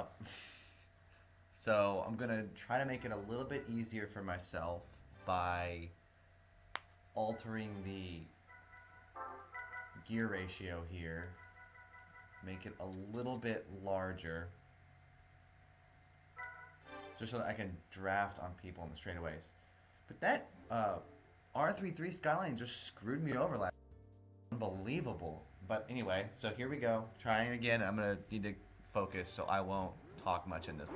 up. So I'm gonna try to make it a little bit easier for myself by altering the gear ratio here. Make it a little bit larger, just so that I can draft on people in the straightaways. But that R33 Skyline just screwed me over last. Unbelievable. But anyway, so here we go. Trying again. I'm gonna need to focus, so I won't talk much in this.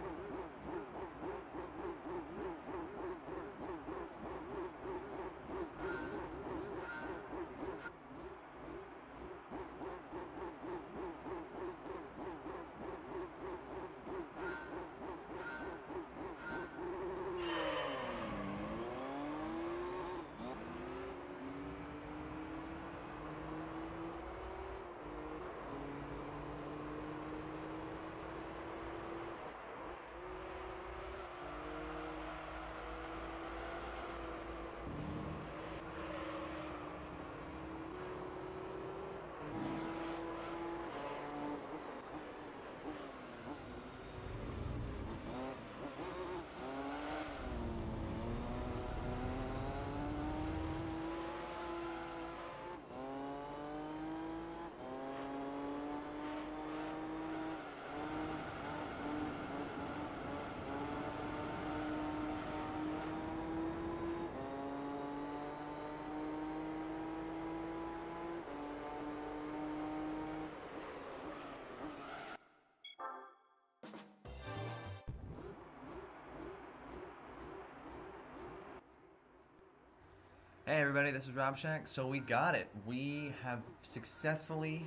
Hey everybody, this is Rob Shack. So we got it. We have successfully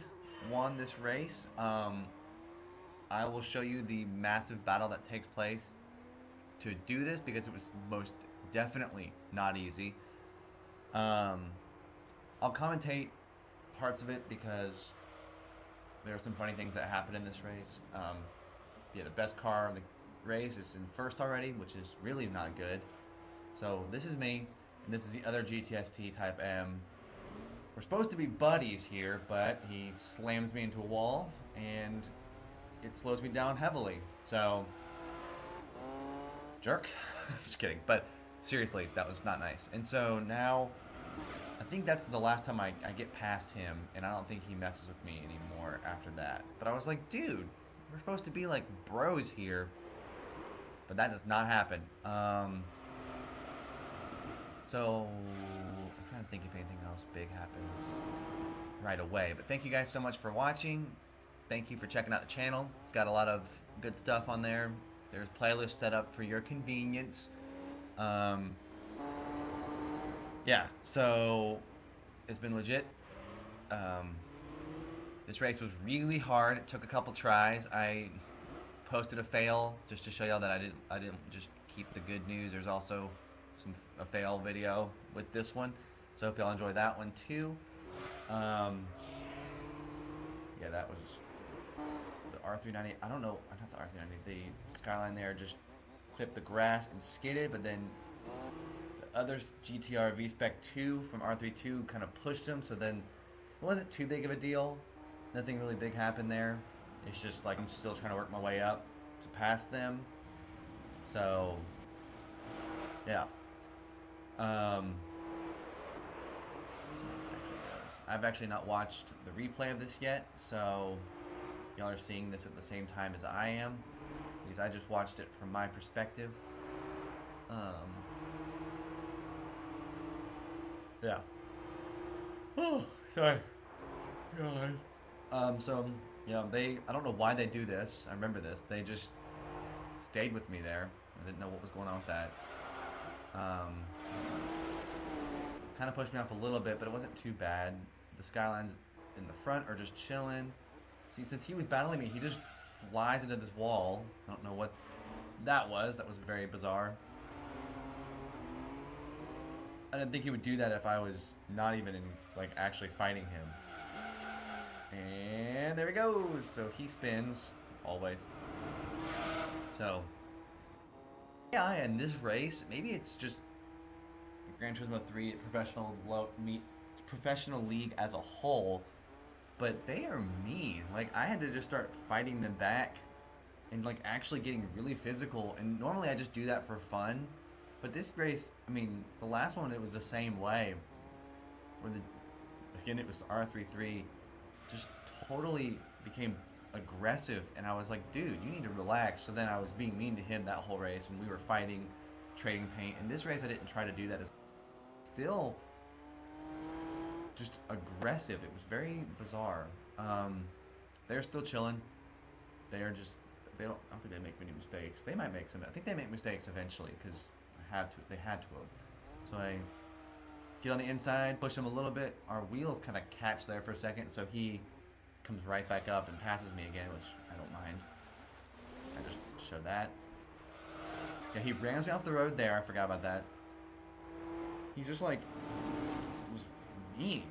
won this race. I will show you the massive battle that takes place to do this because it was most definitely not easy. I'll commentate parts of it because there are some funny things that happened in this race. Yeah, the best car in the race is in first already, which is really not good. So this is me. And this is the other GTS-t Type M. We're supposed to be buddies here, but he slams me into a wall, and it slows me down heavily. So, jerk. Just kidding. But seriously, that was not nice. And so now, I think that's the last time I get past him, and I don't think he messes with me anymore after that. But I was like, dude, we're supposed to be like bros here. But that does not happen. So, I'm trying to think if anything else big happens right away. But thank you guys so much for watching. Thank you for checking out the channel. Got a lot of good stuff on there. There's playlists set up for your convenience. Yeah, so it's been legit. This race was really hard. It took a couple tries. I posted a fail just to show y'all that I didn't just keep the good news. There's also a fail video with this one, so hope y'all enjoy that one too. Yeah, that was the R390. I don't know, not the R390. The Skyline there just clipped the grass and skidded, but then the other GTR V-Spec 2 from R32 kind of pushed him, so then it wasn't too big of a deal. Nothing really big happened there. It's just like I'm still trying to work my way up to pass them. So yeah. I've actually not watched the replay of this yet, so y'all are seeing this at the same time as I am, because I just watched it from my perspective. Yeah. Oh, sorry. God. So, yeah, I don't know why they do this. I remember this. They just stayed with me there. I didn't know what was going on with that. Kind of pushed me off a little bit, but it wasn't too bad. The Skylines in the front are just chilling. See, since he was battling me, he just flies into this wall. I don't know what that was. That was very bizarre. I didn't think he would do that if I was not even in, like, actually fighting him. And there he goes. So he spins, always. So, yeah, in this race, maybe it's just Gran Turismo 3 professional league as a whole, but they are mean. Like, I had to just start fighting them back and like actually getting really physical. And normally I just do that for fun, but this race, I mean, the last one it was the same way, where the again it was the R33, just totally became aggressive, and I was like, dude, you need to relax. So then I was being mean to him that whole race when we were fighting, trading paint. And this race I didn't try to do that. It's still just aggressive. It was very bizarre. They're still chilling. They are just they don't. I don't think they make many mistakes. They might make some. I think they make mistakes eventually because they had to have. So I get on the inside, push him a little bit. Our wheels kind of catch there for a second, so he comes right back up and passes me again, which I don't mind. I just show that. Yeah, he rams me off the road there. I forgot about that. He just like was mean.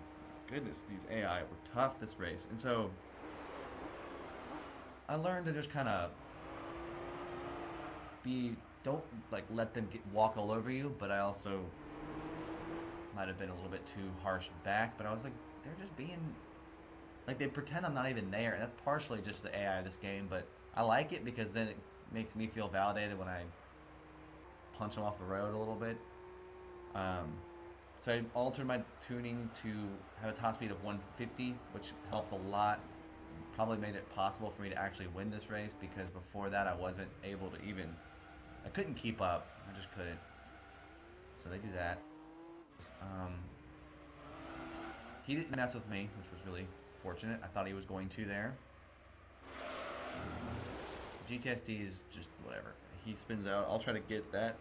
Goodness, these AI were tough this race, and so I learned to just kind of don't like let them walk all over you, but I also might have been a little bit too harsh back. But I was like, they're just being like, they pretend I'm not even there, and that's partially just the AI of this game, but I like it because then it makes me feel validated when I punch them off the road a little bit. So I altered my tuning to have a top speed of 150, which helped a lot. Probably made it possible for me to actually win this race, because before that I wasn't able to even, I couldn't keep up. I just couldn't. So they do that. He didn't mess with me, which was really fortunate. I thought he was going to there. GTS-t is just whatever. He spins out. I'll try to get that.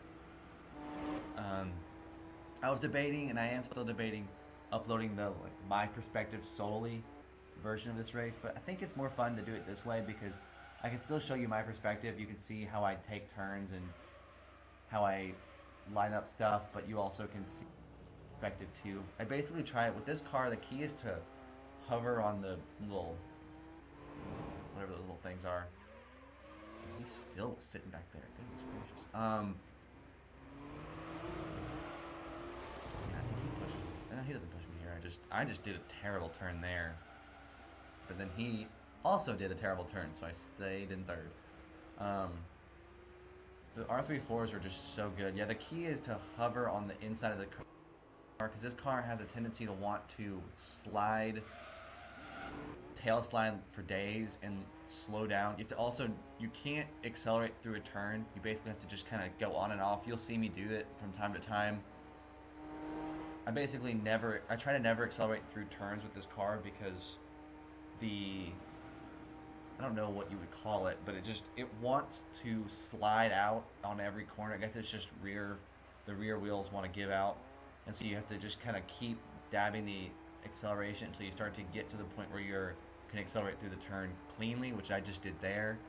I was debating, and I am still debating, uploading the my perspective solely version of this race, but I think it's more fun to do it this way because I can still show you my perspective. You can see how I take turns and how I line up stuff, but you also can see perspective too. I basically try it with this car. The key is to hover on the little, whatever those little things are. He's still sitting back there. Goodness gracious. Yeah, I think he pushed me. No, he doesn't push me here. I just did a terrible turn there. But then he also did a terrible turn, so I stayed in third. The R34s are just so good. Yeah, the key is to hover on the inside of the car, because this car has a tendency to want to tail slide for days and slow down. You have to also, you can't accelerate through a turn. You basically have to just kind of go on and off. You'll see me do it from time to time. I try to never accelerate through turns with this car because I don't know what you would call it, but it wants to slide out on every corner. I guess it's just the rear wheels want to give out, and so you have to just kind of keep dabbing the acceleration until you start to get to the point where you can accelerate through the turn cleanly, which I just did there.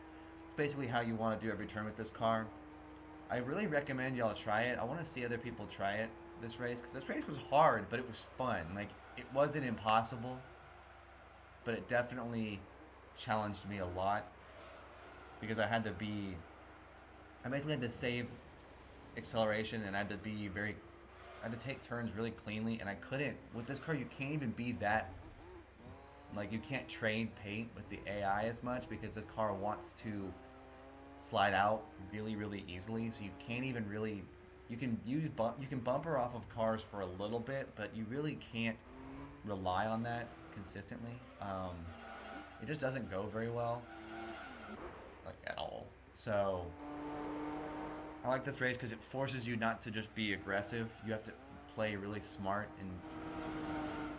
It's basically how you want to do every turn with this car. I really recommend y'all try it. I want to see other people try it this race, because this race was hard, but it was fun. Like, it wasn't impossible, but it definitely challenged me a lot, because I basically had to save acceleration, and I had to take turns really cleanly, and I couldn't. With this car, you can't even be that, like, you can't trade paint with the AI as much, because this car wants to slide out really, really easily, so you can't even really, you can bumper off of cars for a little bit, but you really can't rely on that consistently. It just doesn't go very well, like, at all. So I like this race because it forces you not to just be aggressive. You have to play really smart and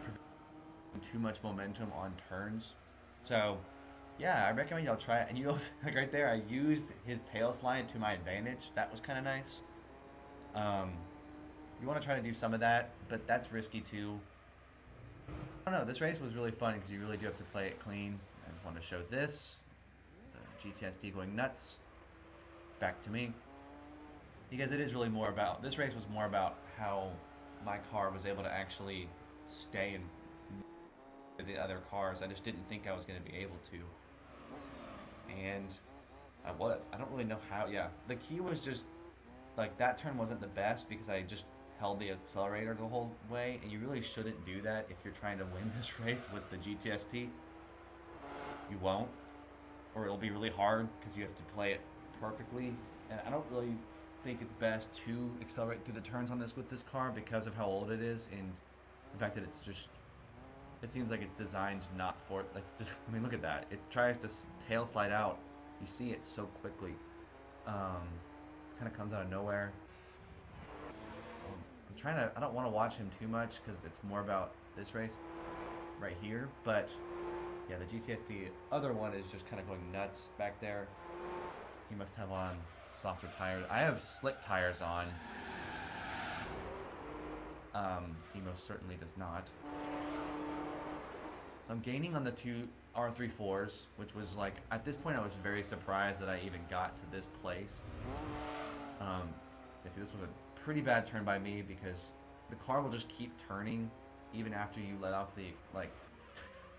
prevent too much momentum on turns. So yeah, I recommend y'all try it. And you know, like right there, I used his tail slide to my advantage. That was kind of nice. You want to try to do some of that, but that's risky too. I don't know, this race was really fun because you really do have to play it clean. I just want to show this, the GTS-t going nuts, back to me, because it is really more about, this race was more about how my car was able to actually stay in the other cars. I just didn't think I was going to be able to, and I was. I don't really know how. Yeah, the key was just, like, that turn wasn't the best because I just held the accelerator the whole way, and you really shouldn't do that if you're trying to win this race with the GTS-t. You won't, or it'll be really hard because you have to play it perfectly. And I don't really think it's best to accelerate through the turns on this with this car because of how old it is and the fact that it's just, it seems like it's designed not for, it's just, I mean, look at that. It tries to tail slide out. You see it so quickly. Kind of comes out of nowhere. I'm trying to, I don't want to watch him too much because it's more about this race right here, but yeah, the GTS-t other one is just kind of going nuts back there. He must have on softer tires. I have slick tires on. He most certainly does not. So I'm gaining on the two R34s, which was like, at this point I was very surprised that I even got to this place. Yeah, see, this was a pretty bad turn by me because the car will just keep turning even after you let off the like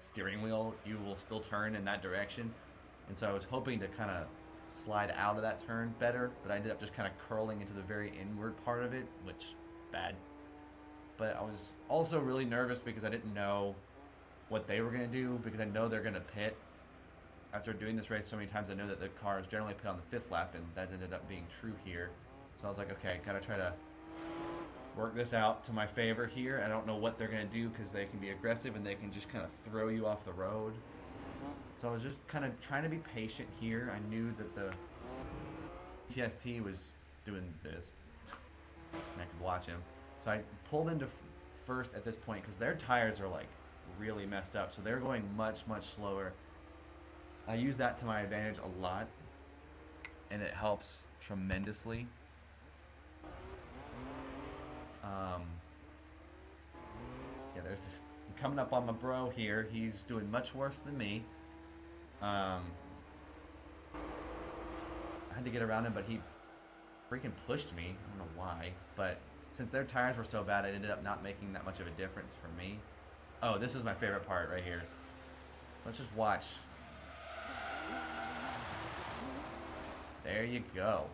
steering wheel. You will still turn in that direction, and so I was hoping to kind of slide out of that turn better, but I ended up just kind of curling into the very inward part of it, which bad. But I was also really nervous because I didn't know what they were going to do, because I know they're going to pit. After doing this race so many times, I know that the cars generally pit on the 5th lap, and that ended up being true here. So I was like, okay, gotta try to work this out to my favor here. I don't know what they're going to do because they can be aggressive and they can just kind of throw you off the road. So I was just kind of trying to be patient here. I knew that the GTS-t was doing this, and I could watch him. So I pulled into first at this point because their tires are like really messed up, so they're going much slower. I use that to my advantage a lot, and it helps tremendously. Yeah, I'm coming up on my bro here. He's doing much worse than me. I had to get around him, but he freaking pushed me. I don't know why, but since their tires were so bad, it ended up not making that much of a difference for me. Oh, this is my favorite part right here. Let's just watch. There you go.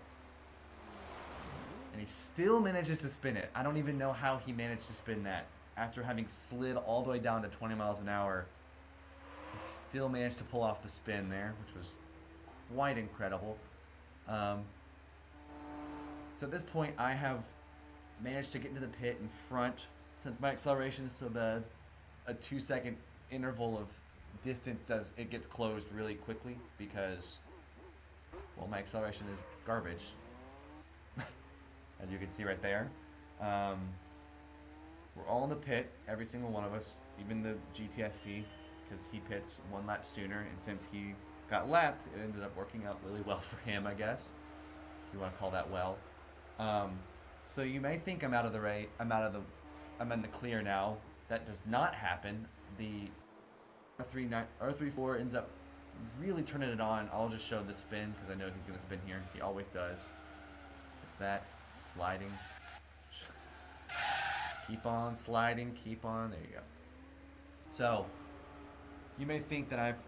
And he still manages to spin it. I don't even know how he managed to spin that. After having slid all the way down to 20 miles an hour, he still managed to pull off the spin there, which was quite incredible. So at this point, I have managed to get into the pit in front. Since my acceleration is so bad, a 2-second interval of distance gets closed really quickly because, well, my acceleration is garbage, as you can see right there. We're all in the pit, every single one of us, even the GTS-t, because he pits 1 lap sooner, and since he got lapped, it ended up working out really well for him, I guess, if you want to call that well. So you may think I'm out of the race, I'm in the clear now. That does not happen. The R34 ends up really turning it on. I'll just show the spin because I know he's going to spin here. He always does. It's that sliding. Keep on sliding, keep on. There you go. So you may think that I've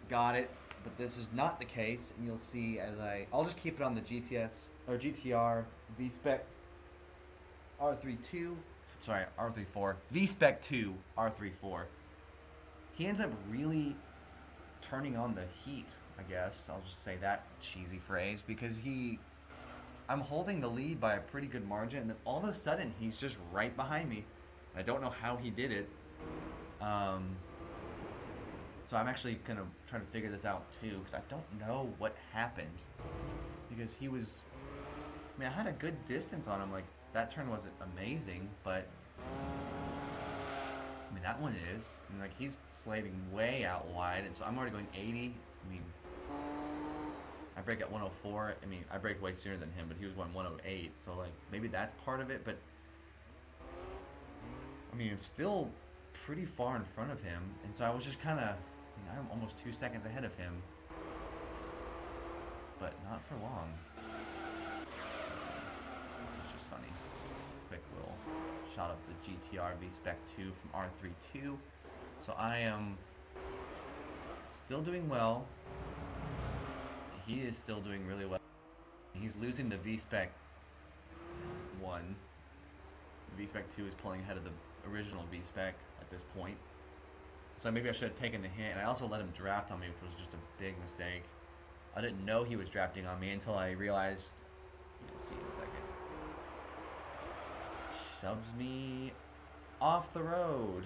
got it, but this is not the case, and you'll see as I'll just keep it on the GTS or GTR V-Spec R34 V-Spec 2 R34. He ends up really turning on the heat, I guess. I'll just say that cheesy phrase because I'm holding the lead by a pretty good margin, and then all of a sudden he's just right behind me. I don't know how he did it. So I'm actually kind of trying to figure this out too, because I don't know what happened. Because he was, I mean, I had a good distance on him. Like, that turn wasn't amazing, but I mean, that one is. And like, he's sliding way out wide, and so I'm already going 80. I mean, I brake at 104. I mean, I braked way sooner than him, but he was going 108. So like, maybe that's part of it. But I mean, it's still pretty far in front of him, and so I was just kind of, I'm almost 2 seconds ahead of him, but not for long. This is just funny. Quick little shot of the GTR V-Spec 2 from R32. So I am still doing well. He is still doing really well. He's losing the V-Spec 1. The V-Spec 2 is pulling ahead of the original V-Spec at this point. So maybe I should have taken the hint. And I also let him draft on me, which was just a big mistake. I didn't know he was drafting on me until I realized. You'll see in a second. Shoves me off the road.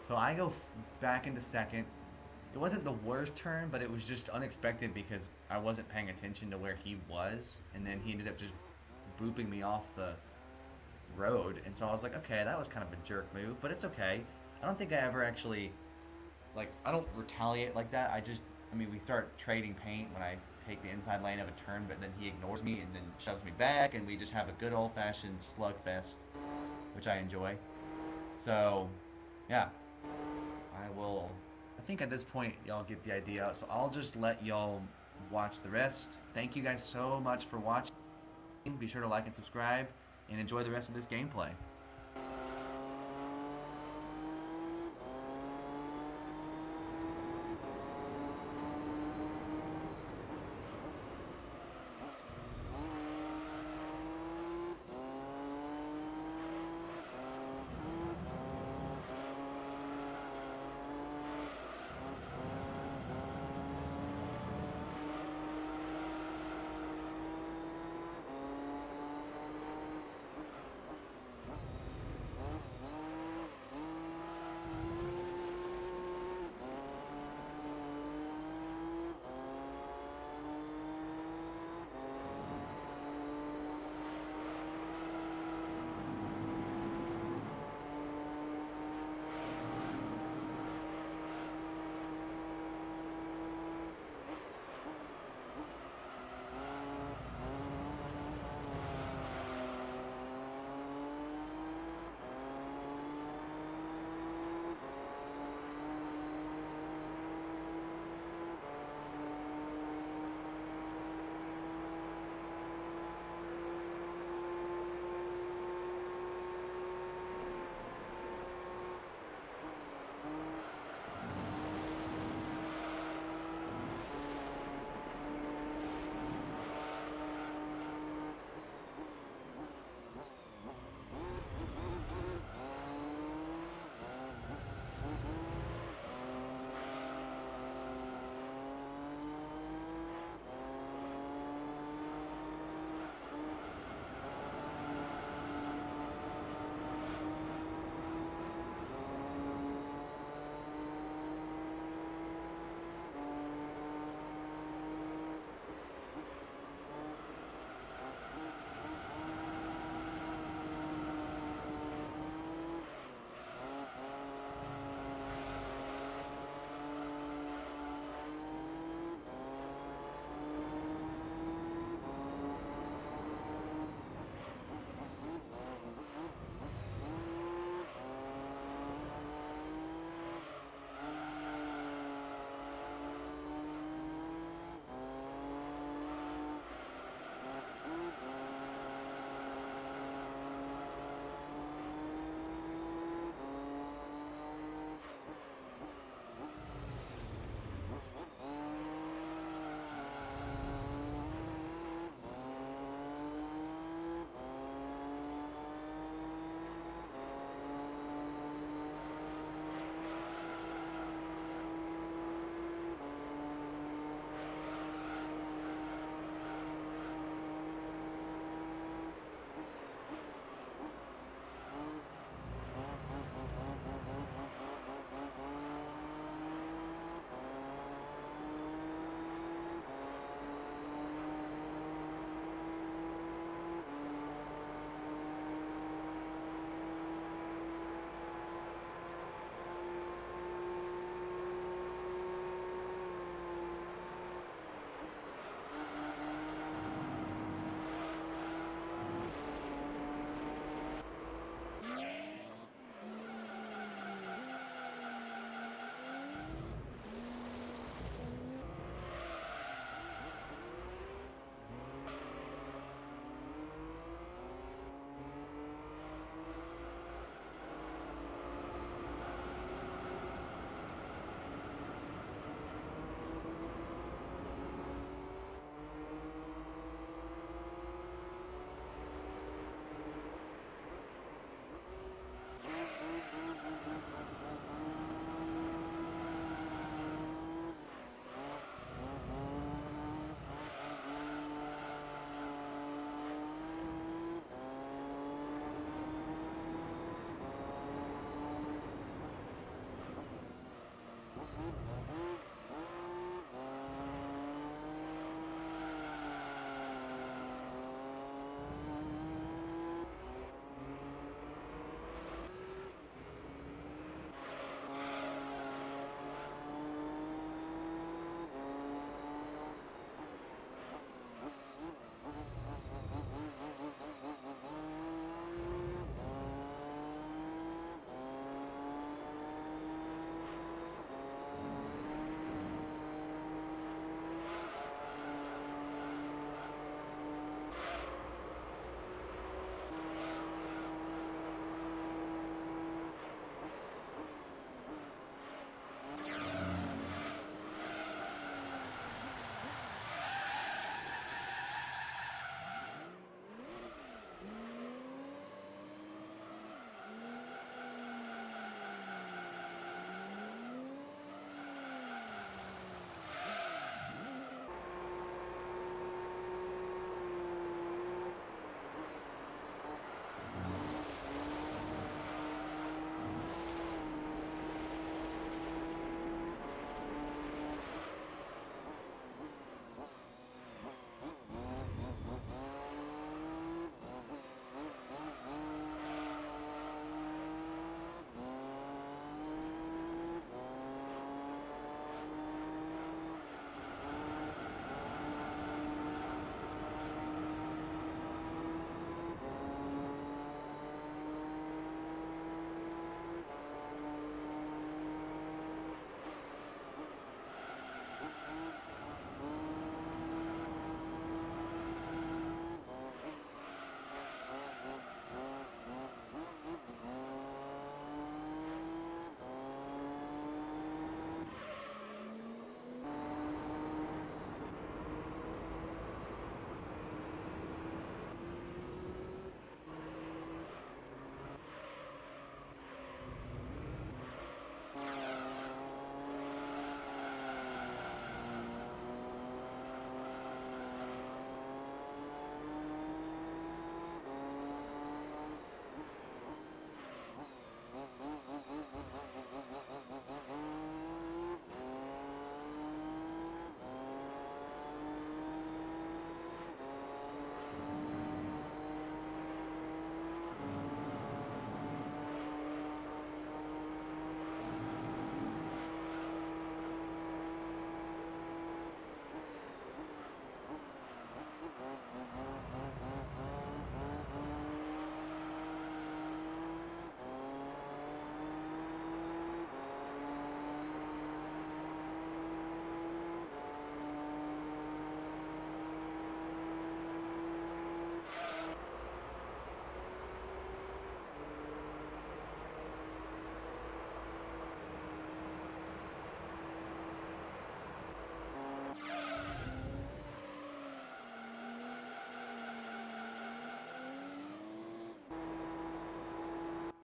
So I go back into second. It wasn't the worst turn, but it was just unexpected because I wasn't paying attention to where he was, and then he ended up just booping me off the road. And so I was like, okay, that was kind of a jerk move, but it's okay. I don't think I ever actually, like, I don't retaliate like that. I mean, we start trading paint when I take the inside lane of a turn, but then he ignores me and then shoves me back, and we just have a good old-fashioned slugfest, which I enjoy. So, yeah, I think at this point y'all get the idea, so I'll just let y'all watch the rest. Thank you guys so much for watching. Be sure to like and subscribe, and enjoy the rest of this gameplay.